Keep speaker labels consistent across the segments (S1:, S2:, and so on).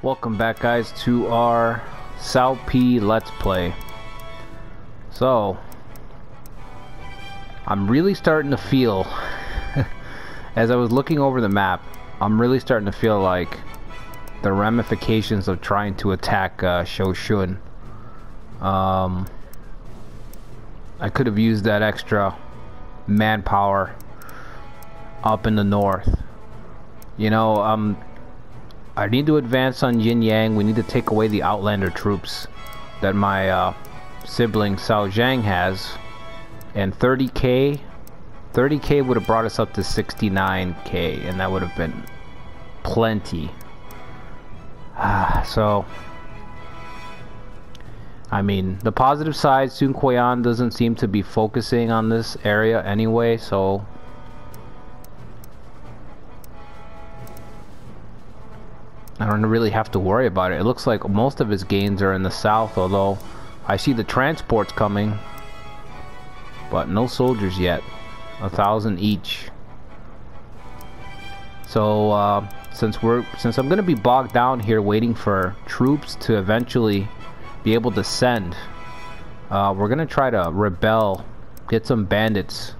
S1: Welcome back, guys, to our Cao Pi Let's Play. So, I'm really starting to feel, as I was looking over the map, I'm really starting to feel like the ramifications of trying to attack Shoshun. I could have used that extra manpower up in the north. You know, I need to advance on Yin Yang. We need to take away the Outlander troops that my sibling Cao Zhang has. And 30k would have brought us up to 69k, and that would have been plenty. So, I mean, the positive side, Sun Quan doesn't seem to be focusing on this area anyway, so I don't really have to worry about it. It looks like most of his gains are in the south, although I see the transports coming, but no soldiers yet. 1,000 each. So since I'm gonna be bogged down here waiting for troops to eventually be able to send, we're gonna try to rebel, get some bandits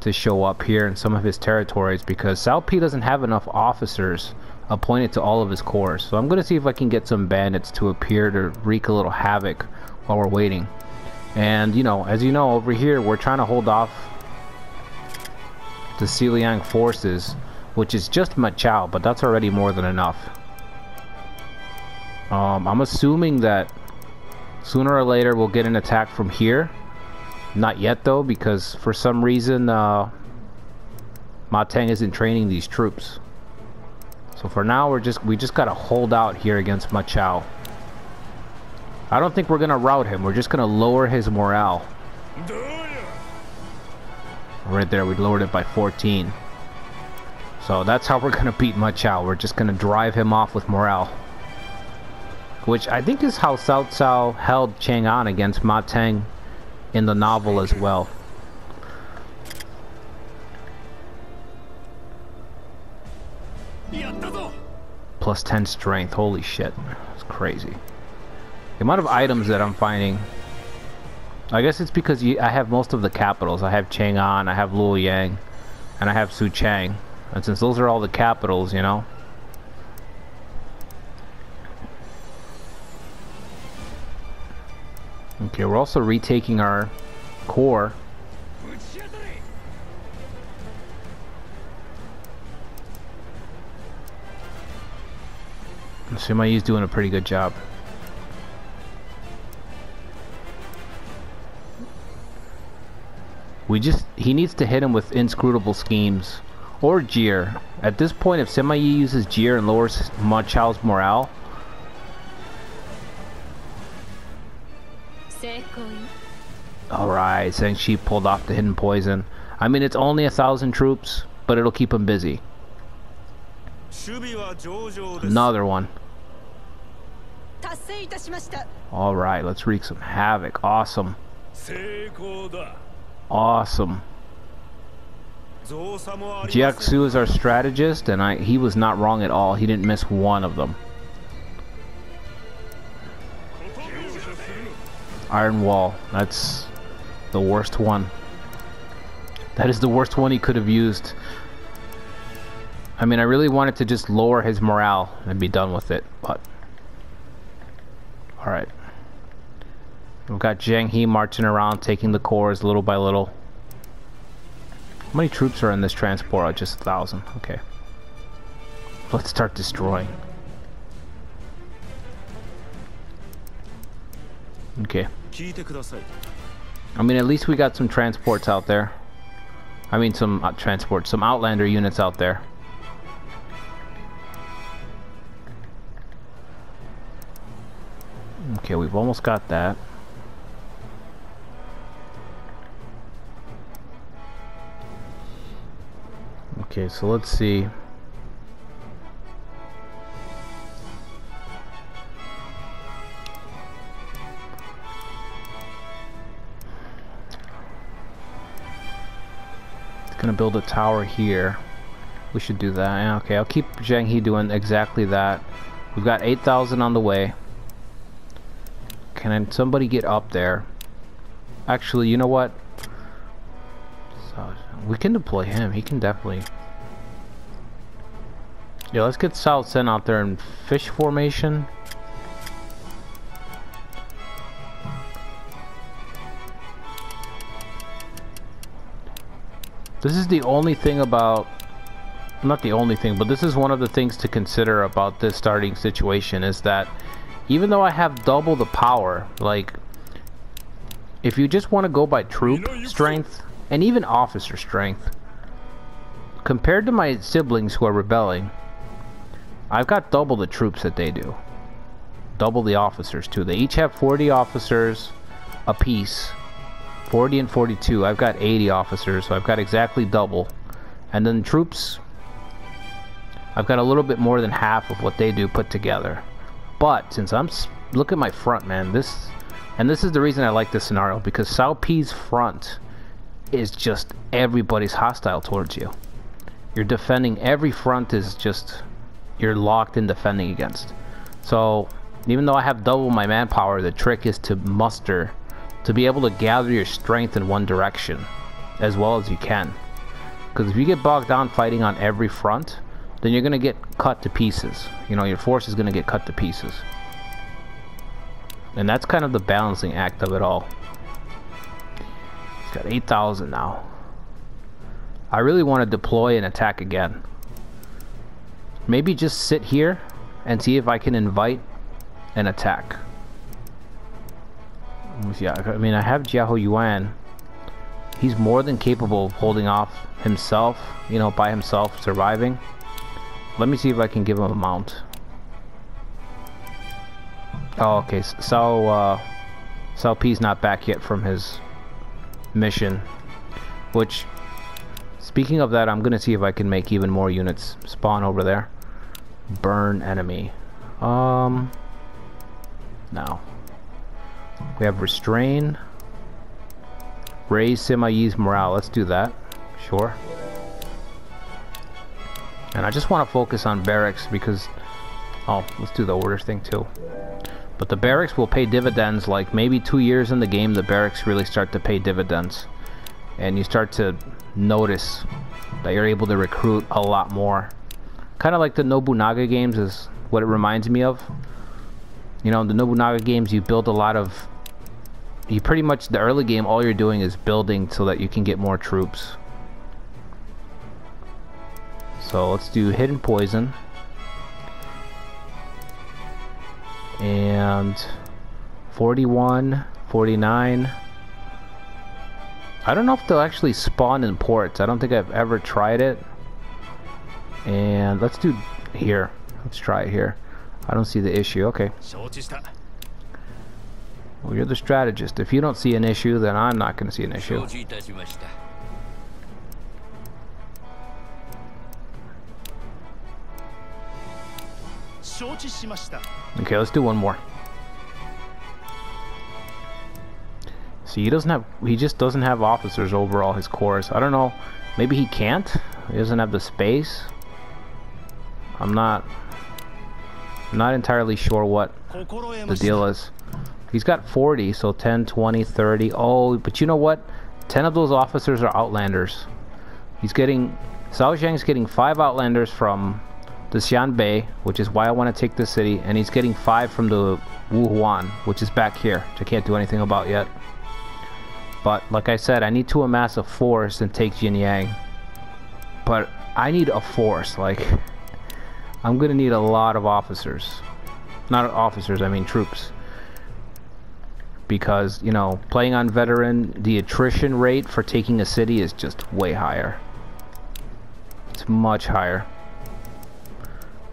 S1: to show up here in some of his territories, because Cao Pi doesn't have enough officers appointed to all of his corps. So I'm gonna see if I can get some bandits to appear to wreak a little havoc while we're waiting. And you know, as you know, over here we're trying to hold off the Xiliang forces, which is just Ma Chao, but that's already more than enough. I'm assuming that sooner or later we'll get an attack from here. Not yet though, because for some reason Ma Teng isn't training these troops. So for now we just gotta hold out here against Ma Chao. I don't think we're gonna rout him. We're just gonna lower his morale. Right there, we lowered it by 14. So that's how we're gonna beat Ma Chao. We're just gonna drive him off with morale, which I think is how Cao Cao held Chang'an against Ma Teng in the novel as well. Plus 10 strength, holy shit, that's crazy. The amount of items that I'm finding, I guess it's because I have most of the capitals. I have Chang'an, I have Luoyang, and I have Suchang. And since those are all the capitals, you know. Okay, we're also retaking our core. Sima Yi's doing a pretty good job. He needs to hit him with inscrutable schemes or Jeer. At this point, if Sima Yi uses Jeer and lowers Ma Chao's morale, alright, Zheng Shi pulled off the hidden poison. I mean, it's only 1,000 troops, but it'll keep him busy. Another one. Alright, let's wreak some havoc. Awesome. Awesome. Jiaxu is our strategist, and he was not wrong at all. He didn't miss one of them. Iron Wall. That's the worst one. That is the worst one he could have used. I mean, I really wanted to just lower his morale and be done with it, but alright. We've got Zhang He marching around, taking the cores little by little. How many troops are in this transport? Oh, just 1,000. Okay. Let's start destroying. Okay. I mean, at least we got some transports out there. I mean, some transports, some Outlander units out there. Okay, we've almost got that. Okay, so let's see. It's gonna build a tower here. We should do that. Yeah, okay, I'll keep Zhang He doing exactly that. We've got 8,000 on the way. Can somebody get up there? Actually, you know what? So, we can deploy him. He can definitely... Yeah, let's get South sent out there in fish formation. This is the only thing about... Not the only thing, but this is one of the things to consider about this starting situation, is that even though I have double the power, like, if you just want to go by troop strength and even officer strength, compared to my siblings who are rebelling, I've got double the troops that they do. Double the officers too. They each have 40 officers apiece. 40 and 42. I've got 80 officers, so I've got exactly double. And then troops, I've got a little bit more than half of what they do put together. But since look at my front, man. This is the reason I like this scenario, because Cao Pi's front is just everybody's hostile towards you. You're defending, every front is just, you're locked in defending against. So even though I have double my manpower, the trick is to muster, to be able to gather your strength in one direction as well as you can. Because if you get bogged down fighting on every front, then you're going to get cut to pieces. You know, your force is going to get cut to pieces. And that's kind of the balancing act of it all. He's got 8,000 now. I really want to deploy and attack again. Maybe just sit here and see if I can invite an attack. Yeah, I mean, I have Jiahou Yuan. He's more than capable of holding off himself, you know, by himself, surviving. Let me see if I can give him a mount. Oh, okay. Cao Pi's not back yet from his mission. Which, speaking of that, I'm gonna see if I can make even more units spawn over there. Burn enemy. No. We have restrain. Raise Sima-Yi's morale. Let's do that. Sure. And I just want to focus on barracks because... Oh, let's do the orders thing too. But the barracks will pay dividends, like maybe 2 years in the game, the barracks really start to pay dividends. And you start to notice that you're able to recruit a lot more. Kind of like the Nobunaga games is what it reminds me of. You know, in the Nobunaga games, you build a lot of... You pretty much, the early game, all you're doing is building so that you can get more troops. So let's do hidden poison. And 41, 49. I don't know if they'll actually spawn in ports. I don't think I've ever tried it. And let's do here. Let's try it here. I don't see the issue. Okay. Well, you're the strategist. If you don't see an issue, then I'm not going to see an issue. Okay, let's do one more. See, he just doesn't have officers over all his corps. I don't know, maybe he can't? He doesn't have the space? I'm not entirely sure what the deal is. He's got 40, so 10, 20, 30. Oh, but you know what? 10 of those officers are Outlanders. Cao Zhang's getting 5 Outlanders from the Xianbei, which is why I want to take this city, and he's getting 5 from the Wuhuan, which is back here, which I can't do anything about yet. But like I said, I need to amass a force and take Jinyang. But I need a force, like I'm gonna need a lot of officers. Not officers, I mean troops. Because, you know, playing on veteran, the attrition rate for taking a city is just way higher. It's much higher.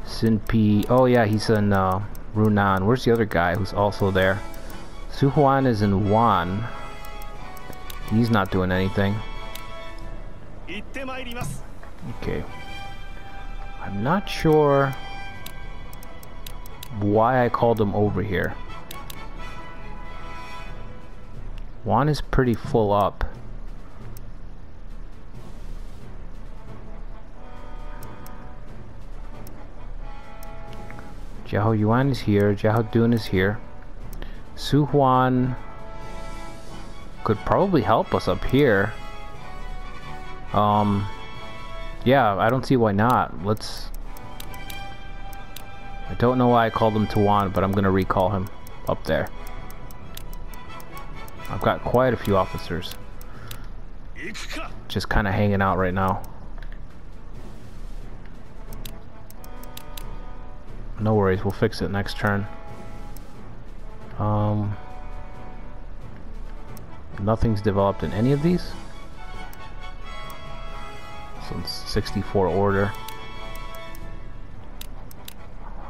S1: Sinpi, oh yeah, he's in Runan. Where's the other guy who's also there? Su Huan is in Wan. He's not doing anything. Okay. I'm not sure why I called him over here. Wan is pretty full up. Jiahou Yuan is here. Jiahou Dun is here. Su Huan could probably help us up here. Yeah, I don't see why not. I don't know why I called him Tuan, but I'm gonna recall him up there. I've got quite a few officers just kind of hanging out right now. No worries, we'll fix it next turn. Nothing's developed in any of these. So it's 64 order.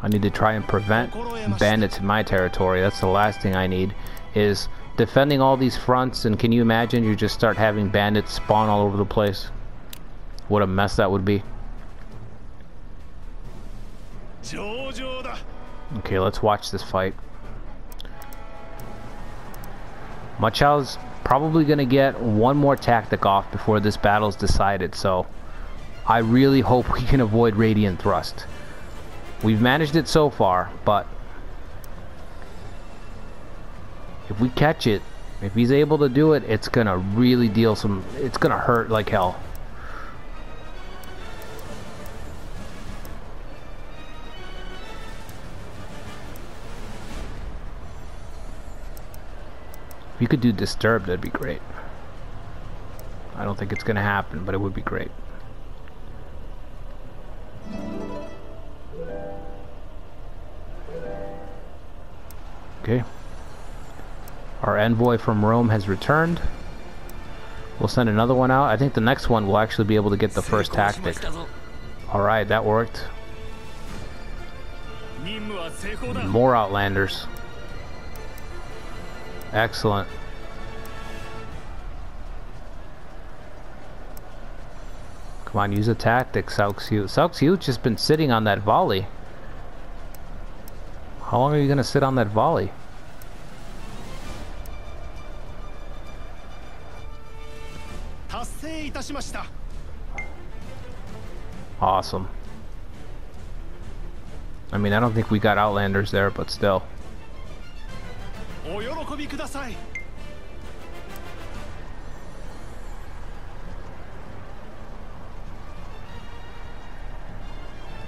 S1: I need to try and prevent bandits in my territory. That's the last thing I need, is defending all these fronts. And can you imagine you just start having bandits spawn all over the place? What a mess that would be. Okay, let's watch this fight. Ma Chao's probably gonna get one more tactic off before this battle's decided, so I really hope we can avoid Radiant Thrust. We've managed it so far, but if we catch it, if he's able to do it, it's gonna really deal some, it's gonna hurt like hell. If you could do Disturb, that'd be great. I don't think it's gonna happen, but it would be great. Okay. Our envoy from Rome has returned. We'll send another one out. I think the next one will actually be able to get the first tactic. Alright, that worked. More Outlanders. Excellent. Come on, use a tactic, Cao Xiu. Cao Xiu's just been sitting on that volley. How long are you gonna sit on that volley? Awesome. I mean, I don't think we got Outlanders there, but still.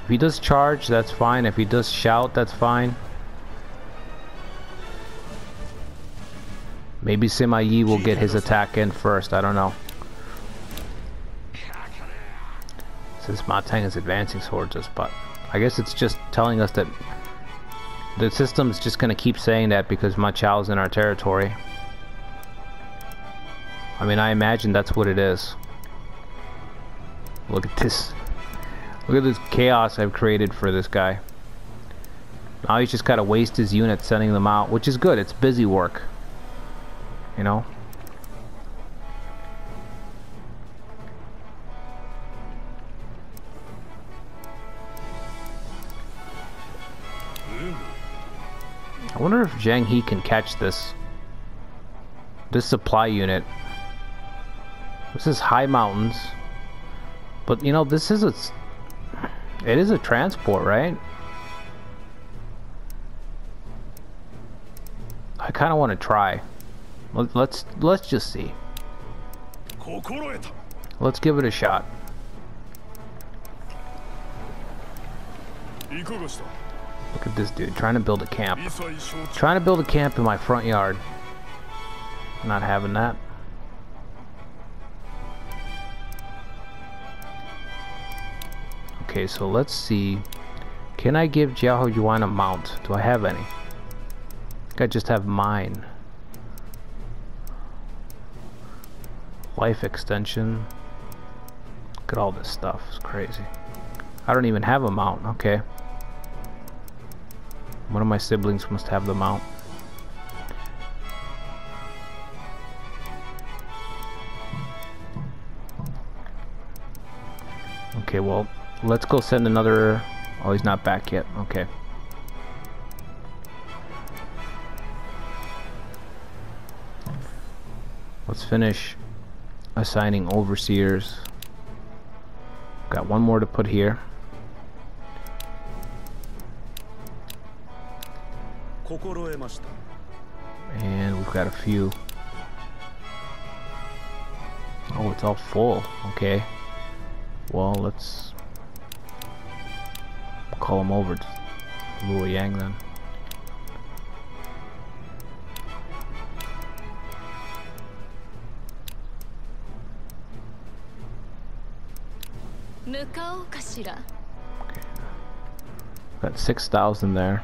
S1: If he does charge, that's fine. If he does shout, that's fine. Maybe Sima Yi will get his attack in first, I don't know. Since Ma Teng is advancing towards us, but I guess it's just telling us that the system's just gonna keep saying that because Ma Chao's in our territory. I mean, I imagine that's what it is. Look at this. Look at this chaos I've created for this guy. Now he's just gotta waste his units sending them out, which is good. It's busy work. You know? I wonder if Zhang He can catch this supply unit. This is high mountains, but you know, this is it is a transport, right? I kind of want to try. Let's just see. Let's give it a shot. Look at this dude trying to build a camp. Trying to build a camp in my front yard. Not having that. Okay, so let's see. Can I give Jiahou Yuan a mount? Do I have any? I think I just have mine. Life extension. Look at all this stuff. It's crazy. I don't even have a mount. Okay. One of my siblings must have the mount. Okay, well, let's go send another... Oh, he's not back yet. Okay. Let's finish assigning overseers. Got one more to put here. And we've got a few. Oh, it's all full. Okay. Well, let's call him over to Luo Yang then.
S2: Okay.
S1: Got 6,000 there.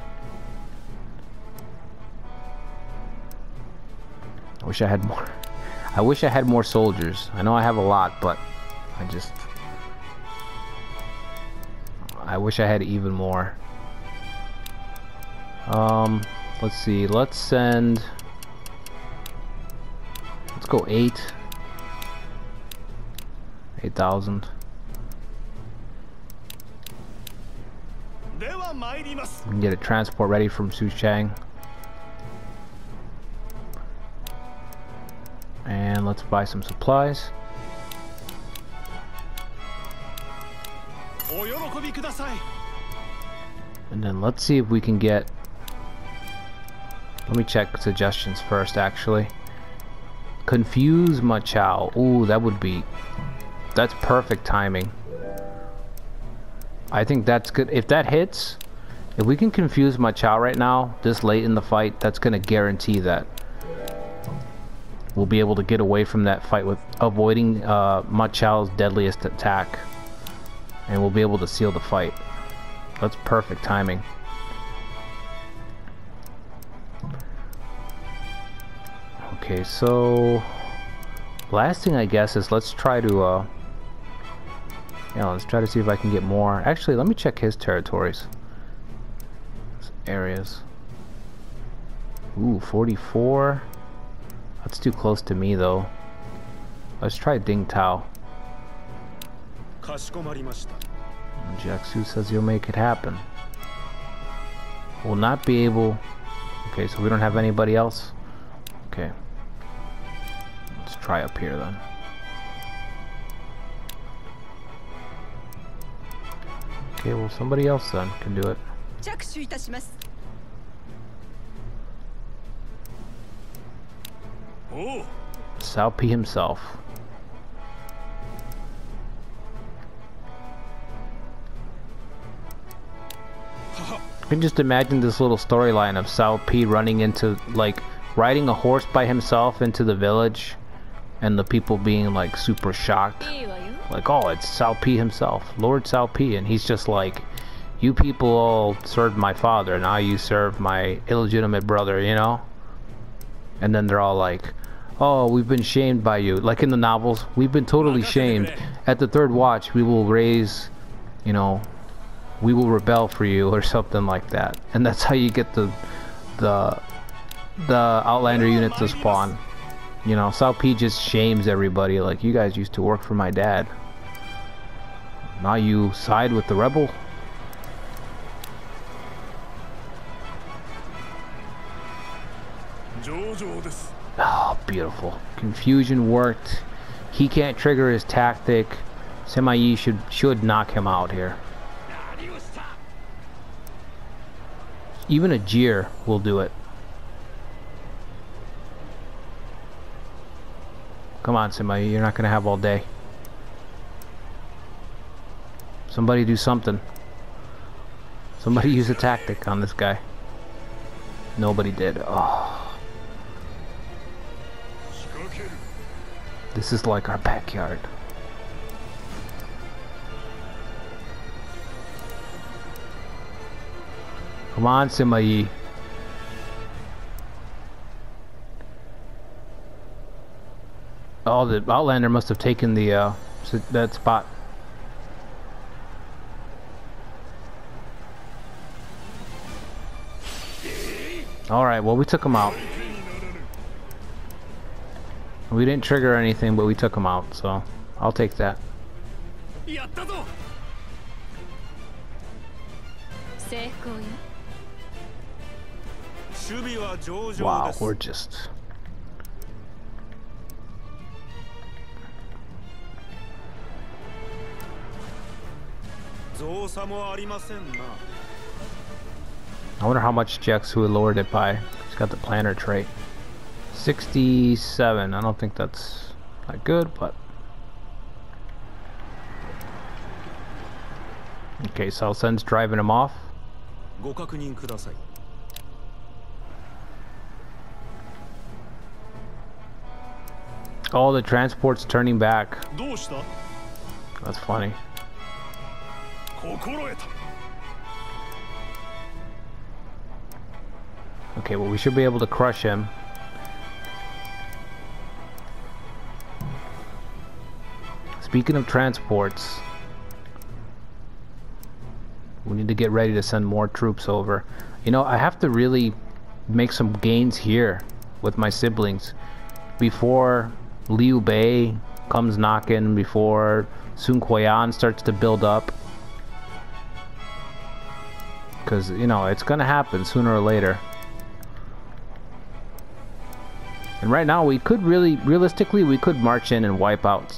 S1: I wish I had more. I wish I had more soldiers. I know I have a lot, but I wish I had even more. Let's see. Let's send. Let's go 8,000. We can get a transport ready from Suchang. And let's buy some supplies. And then let's see if we can get... Let me check suggestions first, actually. Confuse Machao. Ooh, that would be... That's perfect timing. I think that's good. If that hits, if we can confuse Machao right now, this late in the fight, that's going to guarantee that we'll be able to get away from that fight with avoiding Machao's deadliest attack. And we'll be able to seal the fight. That's perfect timing. Okay, so last thing I guess is let's try to let's try to see if I can get more. Actually, let me check his territories. His areas. Ooh, 44. That's too close to me though. Let's try Ding Tao. Jiaxu says he'll make it happen. We'll not be able... Okay, so we don't have anybody else? Okay. Let's try up here then. Okay, well somebody else then can do it. Cao Pi himself. I can just imagine this little storyline of Cao Pi running into, like, riding a horse by himself into the village, and the people being, like, super shocked. Like, oh, it's Cao Pi himself, Lord Cao Pi, and he's just like, you people all served my father, now you serve my illegitimate brother, you know? And then they're all like, oh, we've been shamed by you. Like in the novels, we've been totally shamed. At the third watch, we will raise, you know, we will rebel for you, or something like that. And that's how you get the Outlander unit to spawn. You know, Cao Pi just shames everybody, like, you guys used to work for my dad. Now you side with the rebel? Oh, beautiful. Confusion worked. He can't trigger his tactic. Sima Yi should knock him out here. Even a jeer will do it. Come on, Sima Yi, you're not gonna have all day. Somebody do something. Somebody use a tactic on this guy. Nobody did. Oh. This is like our backyard. Come on, Sima Yi. Oh, the Outlander must have taken the that spot. Alright, well, we took him out. We didn't trigger anything, but we took him out, so I'll take that. Wow, we're just... I wonder how much Jaksui lowered it by. He's got the planner trait. 67. I don't think that's that good, but... Okay, South Send's driving him off. Oh, the transport's turning back. That's funny. Okay, well, we should be able to crush him. Speaking of transports, we need to get ready to send more troops over. You know, I have to really make some gains here with my siblings before Liu Bei comes knocking, before Sun Quan starts to build up. Because, you know, it's gonna happen sooner or later. And right now, we could realistically, we could march in and wipe out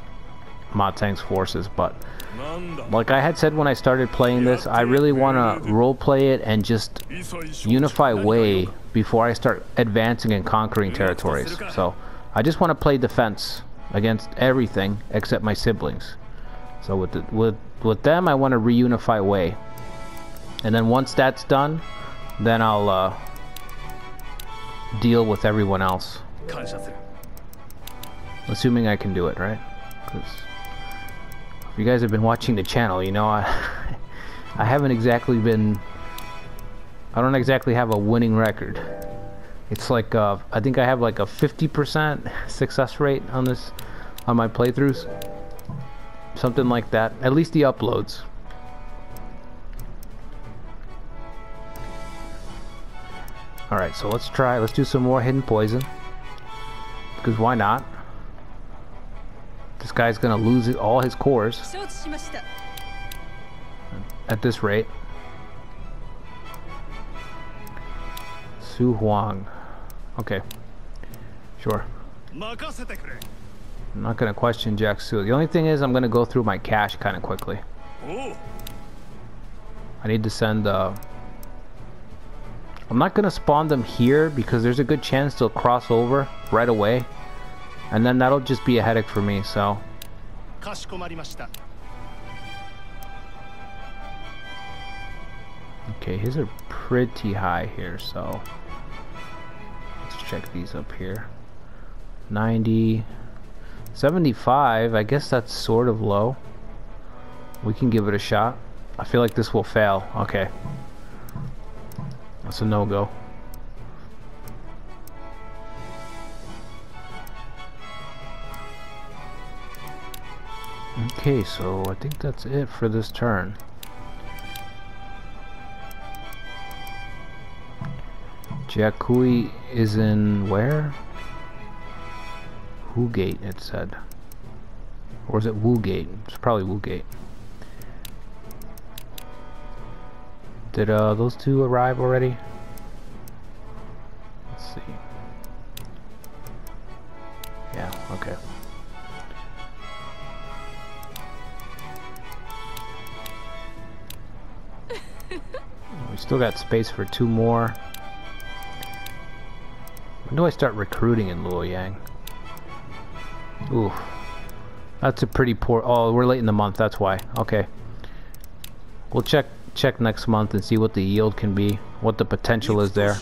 S1: Ma Teng's forces, but like I had said when I started playing this, I really want to roleplay it and just unify Wei before I start advancing and conquering territories. So I just want to play defense against everything except my siblings. So with them, I want to reunify Wei, and then once that's done, then I'll deal with everyone else. Assuming I can do it, right? Because if you guys have been watching the channel, you know I haven't exactly been... I don't exactly have a winning record. It's like I think I have like a 50% success rate on this, on my playthroughs, something like that. At least the uploads. All right, so let's do some more hidden poison. Because why not? This guy's gonna lose all his cores at this rate. Su Huang. Okay. Sure. I'm not gonna question Jaksui. The only thing is I'm gonna go through my cash kind of quickly. I need to send I'm not gonna spawn them here because there's a good chance they'll cross over right away, and then that'll just be a headache for me, so. Okay, his are pretty high here, so let's check these up here. 90, 75, I guess that's sort of low. We can give it a shot. I feel like this will fail. Okay. That's a no-go. Okay, so I think that's it for this turn. Jakui is in where? Wu Gate, it said. Or is it Wu Gate? It's probably Wu Gate. Did those two arrive already? Let's see. Yeah, okay. We still got space for 2 more. When do I start recruiting in Luoyang? Ooh. That's a pretty poor... Oh, we're late in the month, that's why. Okay. We'll check next month and see what the yield can be, what the potential is there.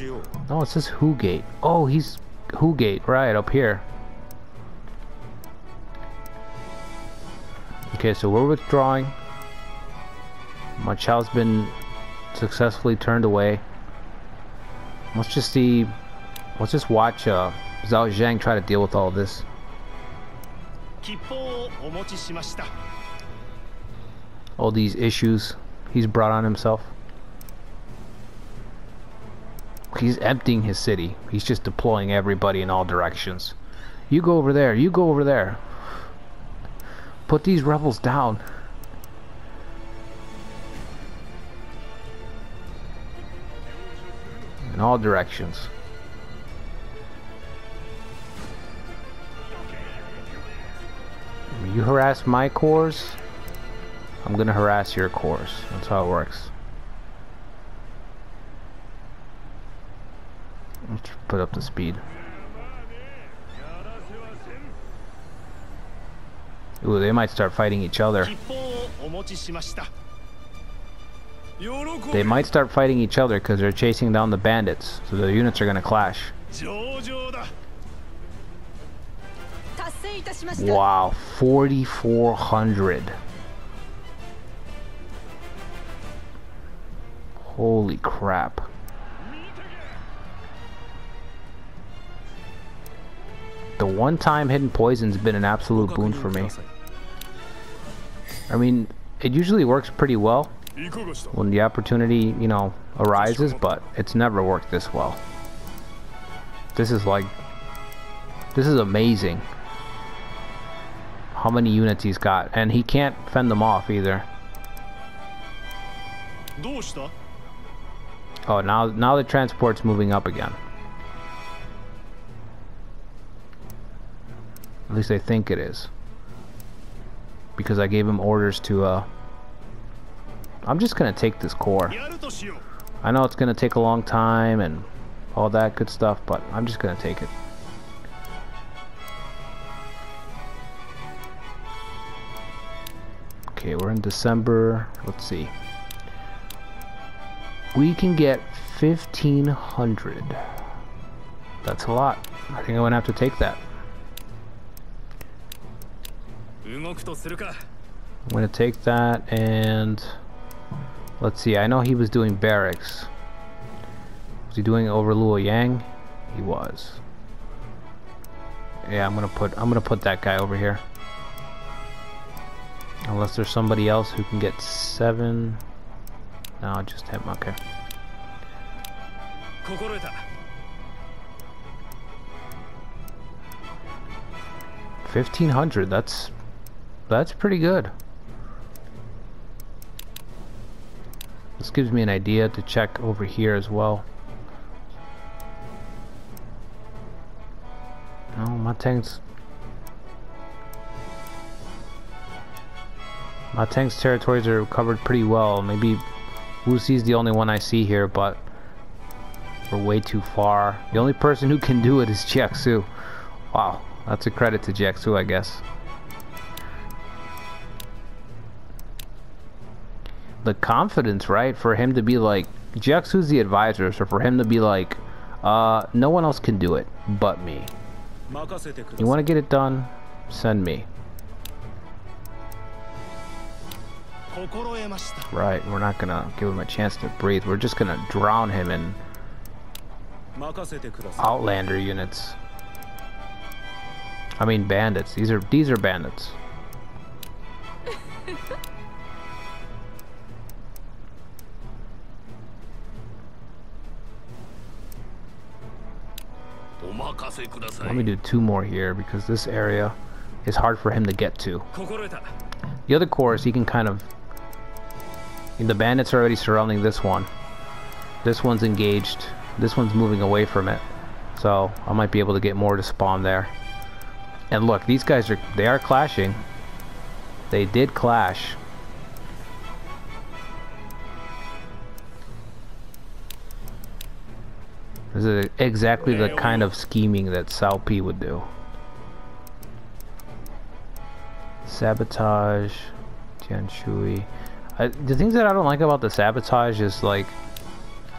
S1: Oh, it says Hu Gate. Oh, he's Hu Gate, right, up here. Okay, so we're withdrawing. Ma Chao's been successfully turned away. Let's just see, let's just watch Zhao Zhang try to deal with all of this. All these issues he's brought on himself. He's emptying his city. He's just deploying everybody in all directions. You go over there, you go over there. Put these rebels down. In all directions. You harass my cores, I'm gonna harass your cores. That's how it works. Let's put up the speed. Ooh, they might start fighting each other. They might start fighting each other because they're chasing down the bandits. So the units are going to clash. Wow, 4,400. Holy crap. The one-time hidden poison's been an absolute boon for me. I mean, it usually works pretty well when the opportunity, you know, arises, but it's never worked this well. This is amazing. How many units he's got, and he can't fend them off either. Oh, now the transport's moving up again. At least I think it is. Because I gave him orders to, I'm just gonna take this core. I know it's gonna take a long time and all that good stuff, but I'm just gonna take it. Okay, we're in December. Let's see. We can get 1,500. That's a lot. I think I'm gonna have to take that. I'm gonna take that, and let's see. I know he was doing barracks. Was he doing it over Luoyang? He was. Yeah, I'm gonna put that guy over here. Unless there's somebody else who can get 7. No, just him. Okay. 1,500. That's pretty good. This gives me an idea to check over here as well. No, my tank's territories are covered pretty well. Maybe Wuxi's the only one I see here, but we're way too far. The only person who can do it is Jiangsu. Wow, that's a credit to Jiangsu, I guess. The confidence, right? For him to be like, Jiangsu's the advisor, so for him to be like, no one else can do it but me. You want to get it done? Send me. Right, we're not gonna give him a chance to breathe. We're just gonna drown him in Outlander units. I mean bandits. These are bandits. Let me do 2 more here because this area is hard for him to get to. The other cores he can kind of... The bandits are already surrounding this one. This one's engaged. This one's moving away from it. So I might be able to get more to spawn there. And look, these guys are clashing. They did clash. This is exactly the kind of scheming that Cao Pi would do. Sabotage, Tianshui. The things that I don't like about the sabotage is like,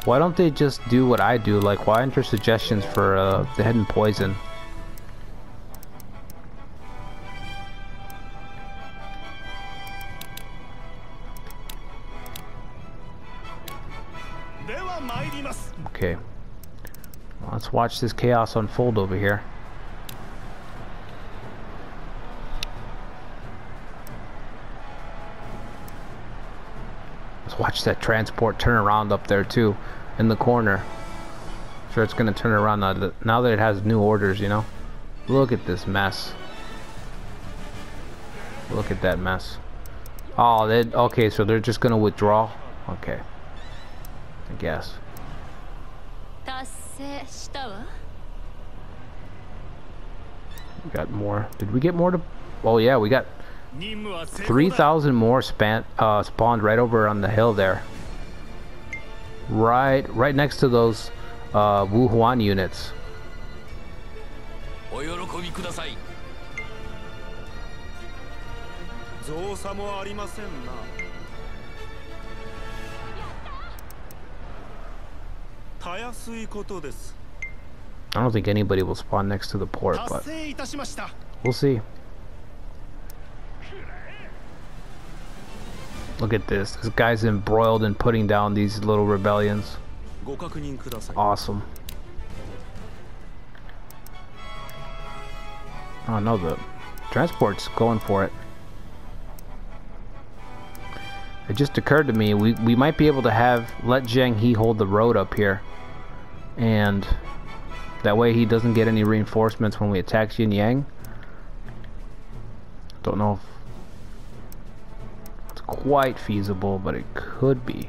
S1: why don't they just do what I do? Like, why enter suggestions for the hidden poison? Okay. Let's watch this chaos unfold over here. Let's watch that transport turn around up there too, in the corner. Sure, it's gonna turn around now that it has new orders, you know. Look at this mess. Look at that mess. Oh, okay, so they're just gonna withdraw. Okay, I guess. We got more. Did we get more to... Oh yeah, we got 3,000 more spawned right over on the hill there. Right next to those Wuhuan units.
S2: お喜びください。
S3: 造作もありませんな。たやすいことです。
S1: I don't think anybody will spawn next to the port, but we'll see. Look at this. This guy's embroiled in putting down these little rebellions. Awesome. Oh no, the transport's going for it. It just occurred to me, we might be able to let Zheng He hold the road up here. And that way he doesn't get any reinforcements when we attack Xinjiang. Don't know if it's quite feasible, but it could be.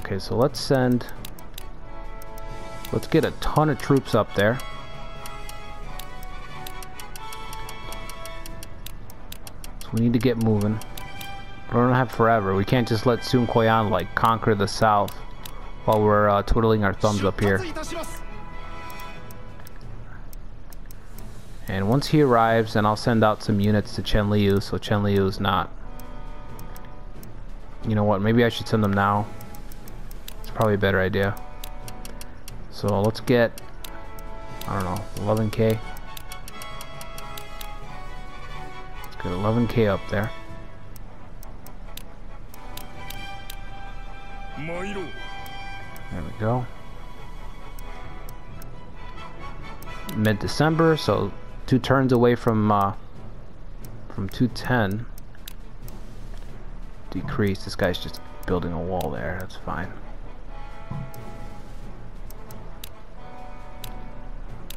S1: Okay, so let's get a ton of troops up there. So we need to get moving. We don't have forever. We can't just let Sun Koyan like conquer the south while we're twiddling our thumbs up here. And once he arrives, then I'll send out some units to Chen Liu, so Chen Liu is not... You know what, maybe I should send them now. It's probably a better idea. So let's get, I don't know, 11k. Let's get 11k up there. There we go. Mid-December, so 2 turns away from 210. Decrease. This guy's just building a wall there. That's fine.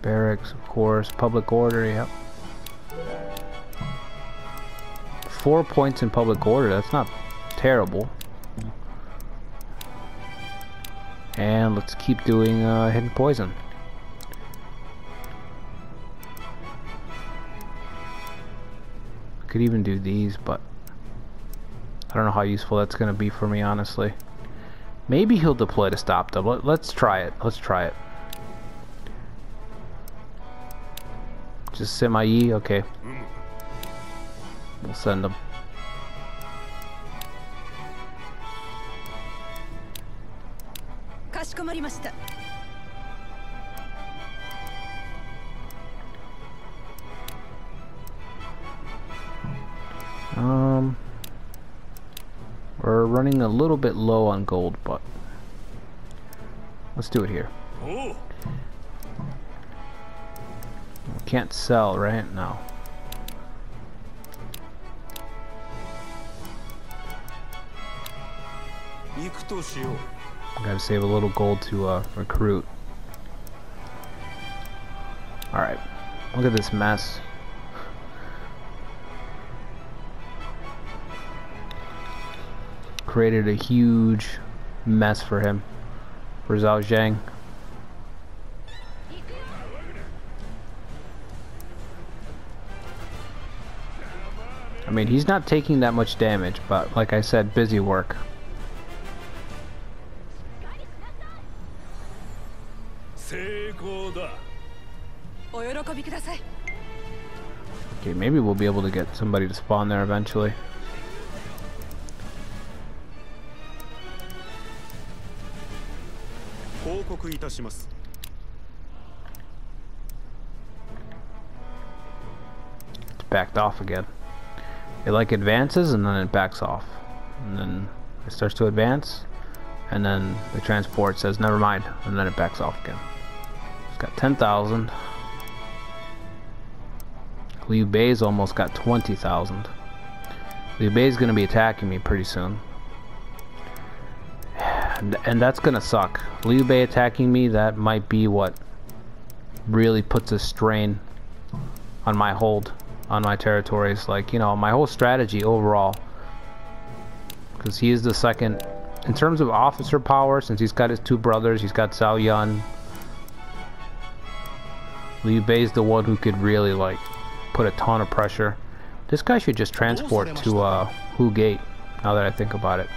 S1: Barracks, of course. Public order. Yep. 4 points in public order. That's not terrible. And let's keep doing hidden poison. Could even do these, but I don't know how useful that's going to be for me, honestly. Maybe he'll deploy to stop them. Let's try it. Let's try it. Just semi-E? Okay. We'll send them. We're running a little bit low on gold, but let's do it here. We can't sell, right? No. Gotta save a little gold to recruit. Alright, look at this mess. Created a huge mess for him, for Zhao Zhang. I mean, he's not taking that much damage, but like I said, busy work. Okay, maybe we'll be able to get somebody to spawn there eventually. It's backed off again. It like advances and then it backs off. And then it starts to advance. And then the transport says never mind. And then it backs off again. It's got 10,000. Liu Bei's almost got 20,000. Liu Bei's gonna be attacking me pretty soon. And that's gonna suck. Liu Bei attacking me, that might be what really puts a strain on my hold on my territories. Like, you know, my whole strategy overall. Because he is the second, in terms of officer power, since he's got his 2 brothers, he's got Zhao Yun. Liu Bei's the one who could really, like, put a ton of pressure. This guy should just transport to Hu Gate, now that I think about it.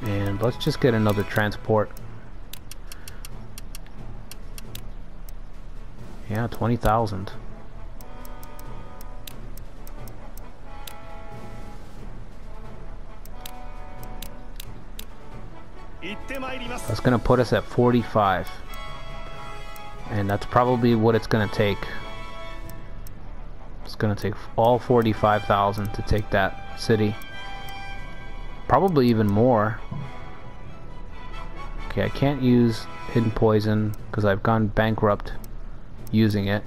S1: And let's just get another transport. Yeah, 20,000. That's gonna put us at 45. And that's probably what it's gonna take. It's gonna take all 45,000 to take that city. Probably even more. Okay, I can't use hidden poison because I've gone bankrupt using it.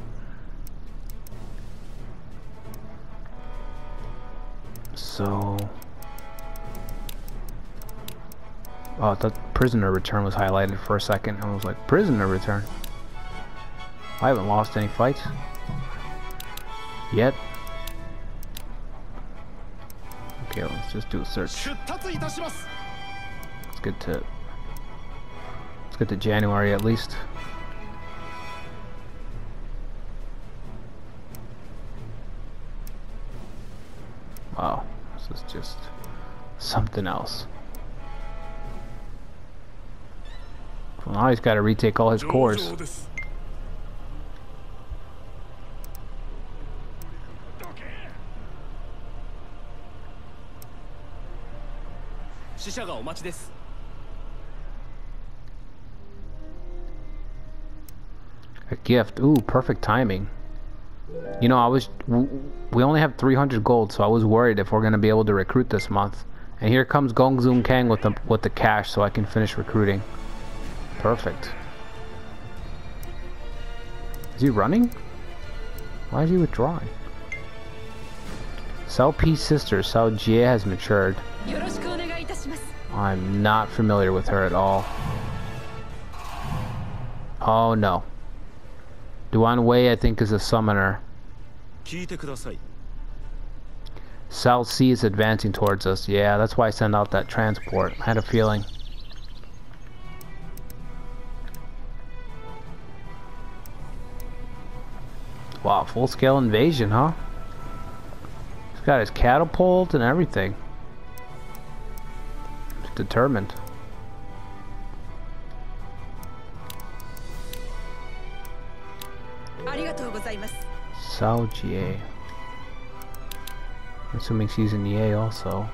S1: So, oh, I thought prisoner return was highlighted for a second. I was like, prisoner return? I haven't lost any fights yet. Okay, let's just do a search. Let's get to January at least. Wow, this is just something else. Well, now he's got to retake all his cores. A gift. Ooh, perfect timing. You know, we only have 300 gold, so I was worried if we're going to be able to recruit this month. And here comes Gong Zoom Kang with the cash, so I can finish recruiting. Perfect. Is he running? Why is he withdrawing? Cao Pi's sister, Cao Jie, has matured. I'm not familiar with her at all. Oh no. Duan Wei, I think, is a summoner. Cao C is advancing towards us. Yeah, that's why I sent out that transport. I had a feeling. Wow, full-scale invasion, huh? He's got his catapult and everything. He's determined. Cao Jie. I'm assuming she's in EA also.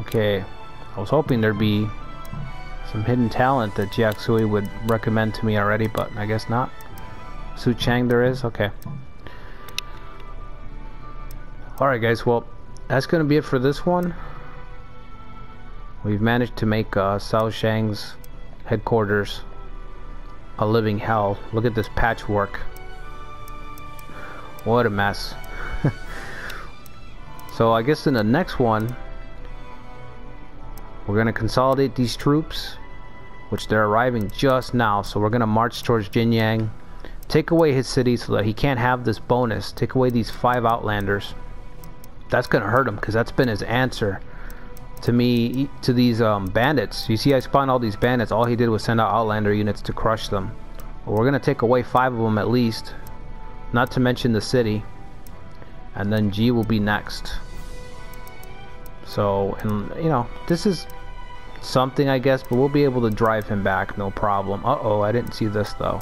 S1: Okay, I was hoping there'd be some hidden talent that Jiaxui would recommend to me already, but I guess not. Su Chang there is? Okay. Alright guys, well, that's gonna be it for this one. We've managed to make Cao Shang's headquarters a living hell. Look at this patchwork. What a mess. So I guess in the next one we're gonna consolidate these troops, which they're arriving just now, so we're gonna march towards Jinyang, take away his city so that he can't have this bonus, take away these 5 outlanders. That's gonna hurt him because that's been his answer to me, to these bandits. You see, I spawned all these bandits. All he did was send out outlander units to crush them. Well, we're gonna take away 5 of them at least, not to mention the city, and then G will be next. So, and you know, this is something, I guess, but we'll be able to drive him back, no problem. Uh-oh, I didn't see this though.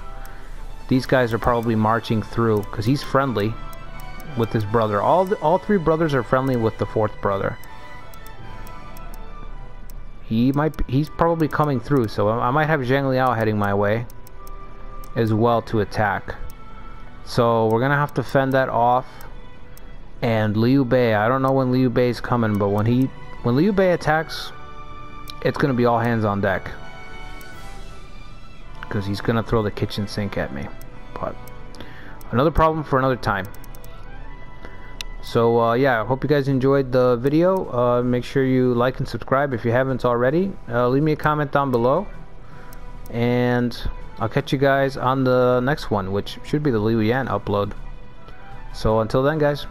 S1: These guys are probably marching through because he's friendly with his brother. All 3 brothers are friendly with the 4th brother. He's probably coming through, so I might have Zhang Liao heading my way as well to attack. So we're gonna have to fend that off. And Liu Bei, I don't know when Liu Bei is coming, but when Liu Bei attacks, it's gonna be all hands on deck, because he's gonna throw the kitchen sink at me. But another problem for another time. So yeah, I hope you guys enjoyed the video. Make sure you like and subscribe if you haven't already. Leave me a comment down below, and I'll catch you guys on the next one, which should be the Liu Yan upload. So until then, guys.